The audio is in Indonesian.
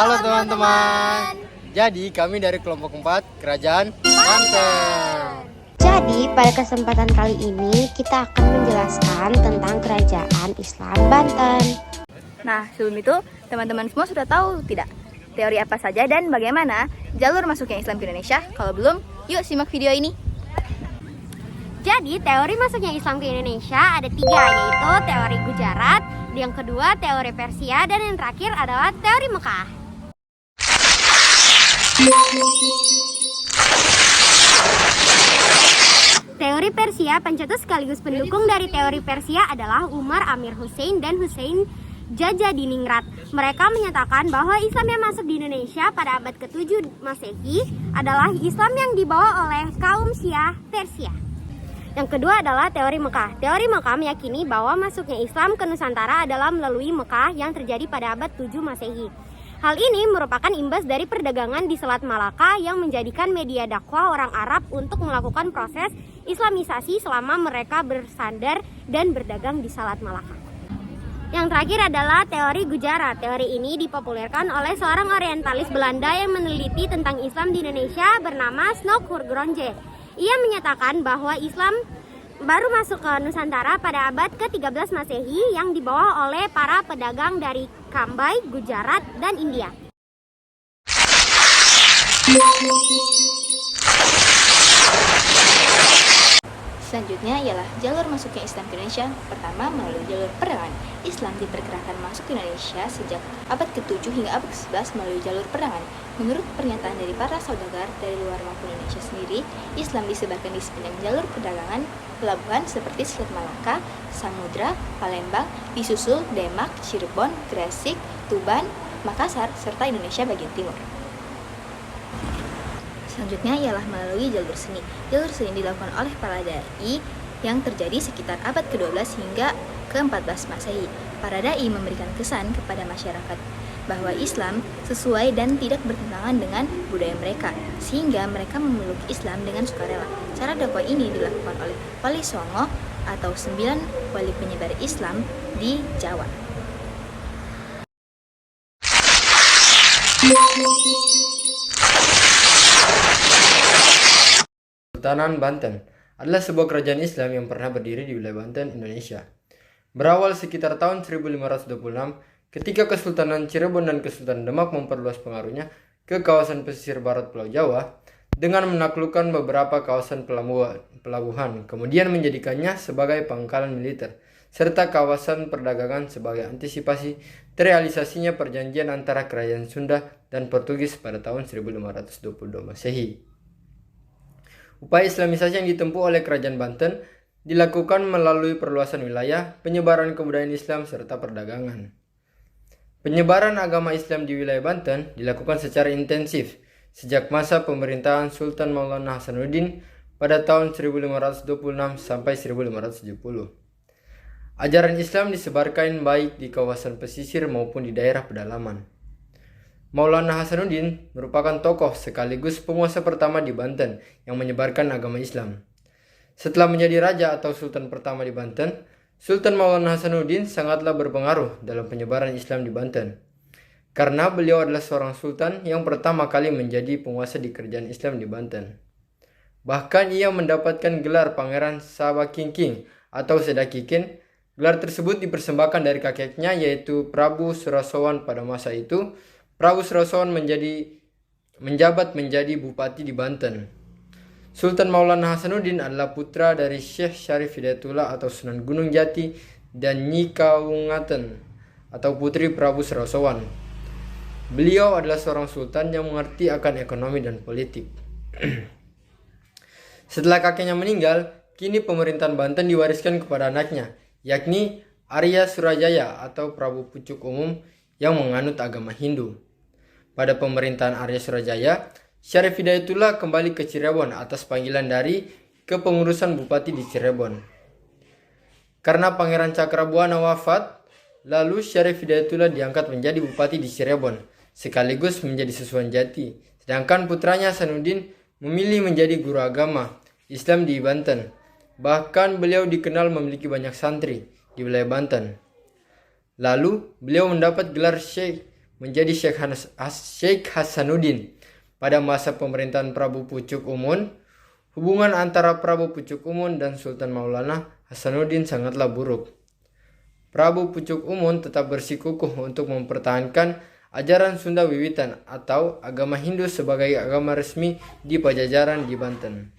Halo teman-teman. Jadi kami dari kelompok 4 Kerajaan Banten. Jadi pada kesempatan kali ini kita akan menjelaskan tentang Kerajaan Islam Banten. Nah, sebelum itu teman-teman semua sudah tahu tidak teori apa saja dan bagaimana jalur masuknya Islam ke Indonesia? Kalau belum, yuk simak video ini. Jadi teori masuknya Islam ke Indonesia ada 3, yaitu teori Gujarat, yang kedua teori Persia, dan yang terakhir adalah teori Mekah. Teori Persia, pencetus sekaligus pendukung dari teori Persia adalah Umar Amir Hussein dan Hussein Jajadiningrat. Mereka menyatakan bahwa Islam yang masuk di Indonesia pada abad ke-7 Masehi adalah Islam yang dibawa oleh kaum Syiah Persia. Yang kedua adalah teori Mekah. Teori Mekah meyakini bahwa masuknya Islam ke Nusantara adalah melalui Mekah yang terjadi pada abad 7 Masehi. Hal ini merupakan imbas dari perdagangan di Selat Malaka yang menjadikan media dakwah orang Arab untuk melakukan proses Islamisasi selama mereka bersandar dan berdagang di Selat Malaka. Yang terakhir adalah teori Gujarat. Teori ini dipopulerkan oleh seorang orientalis Belanda yang meneliti tentang Islam di Indonesia bernama Snoek Hurgronje. Ia menyatakan bahwa Islam baru masuk ke Nusantara pada abad ke-13 Masehi yang dibawa oleh para pedagang dari Cambay, Gujarat, dan India. Selanjutnya ialah jalur masuknya Islam ke Indonesia. Pertama, melalui jalur perdagangan. Islam diperkirakan masuk ke Indonesia sejak abad ke-7 hingga abad ke-11 melalui jalur perdagangan. Menurut pernyataan dari para saudagar dari luar maupun Indonesia sendiri, Islam disebarkan di sepanjang jalur perdagangan pelabuhan seperti Selat Malaka, Samudra, Palembang, disusul Demak, Cirebon, Gresik, Tuban, Makassar, serta Indonesia bagian timur. Selanjutnya ialah melalui jalur seni. Jalur seni dilakukan oleh para dai yang terjadi sekitar abad ke-12 hingga ke-14 Masehi. Para dai memberikan kesan kepada masyarakat bahwa Islam sesuai dan tidak bertentangan dengan budaya mereka, sehingga mereka memeluk Islam dengan sukarela. Cara dakwah ini dilakukan oleh Wali Songo atau 9 wali penyebar Islam di Jawa. Kesultanan Banten adalah sebuah kerajaan Islam yang pernah berdiri di wilayah Banten, Indonesia. Berawal sekitar tahun 1526 ketika Kesultanan Cirebon dan Kesultanan Demak memperluas pengaruhnya ke kawasan pesisir barat Pulau Jawa dengan menaklukkan beberapa kawasan pelabuhan, kemudian menjadikannya sebagai pangkalan militer, serta kawasan perdagangan sebagai antisipasi terrealisasinya perjanjian antara Kerajaan Sunda dan Portugis pada tahun 1522 Masehi. Upaya Islamisasi yang ditempuh oleh Kerajaan Banten dilakukan melalui perluasan wilayah, penyebaran kebudayaan Islam, serta perdagangan. Penyebaran agama Islam di wilayah Banten dilakukan secara intensif sejak masa pemerintahan Sultan Maulana Hasanuddin pada tahun 1526 sampai 1570. Ajaran Islam disebarkan baik di kawasan pesisir maupun di daerah pedalaman. Maulana Hasanuddin merupakan tokoh sekaligus penguasa pertama di Banten yang menyebarkan agama Islam. Setelah menjadi raja atau sultan pertama di Banten, Sultan Maulana Hasanuddin sangatlah berpengaruh dalam penyebaran Islam di Banten. Karena beliau adalah seorang sultan yang pertama kali menjadi penguasa di kerajaan Islam di Banten. Bahkan ia mendapatkan gelar Pangeran Sabakingking atau Sedakikin. Gelar tersebut dipersembahkan dari kakeknya yaitu Prabu Surasowan pada masa itu. Prabu Surasowan menjabat menjadi bupati di Banten. Sultan Maulana Hasanuddin adalah putra dari Syekh Syarif Hidayatullah atau Sunan Gunung Jati dan Nyi Kaungaten atau putri Prabu Surasowan. Beliau adalah seorang sultan yang mengerti akan ekonomi dan politik. Setelah kakeknya meninggal, kini pemerintahan Banten diwariskan kepada anaknya, yakni Arya Surajaya atau Prabu Pucuk Umum yang menganut agama Hindu. Pada pemerintahan Arya Surajaya, Syarif Hidayatullah kembali ke Cirebon atas panggilan dari kepengurusan bupati di Cirebon. Karena Pangeran Cakrabuana wafat, lalu Syarif Hidayatullah diangkat menjadi bupati di Cirebon, sekaligus menjadi Sesuan Jati. Sedangkan putranya Hasanuddin memilih menjadi guru agama Islam di Banten. Bahkan beliau dikenal memiliki banyak santri di wilayah Banten. Lalu beliau mendapat gelar Syekh menjadi Syekh Hasanuddin. Pada masa pemerintahan Prabu Pucuk Umun, hubungan antara Prabu Pucuk Umun dan Sultan Maulana Hasanuddin sangatlah buruk. Prabu Pucuk Umun tetap bersikukuh untuk mempertahankan ajaran Sunda Wiwitan atau agama Hindu sebagai agama resmi di Pajajaran di Banten.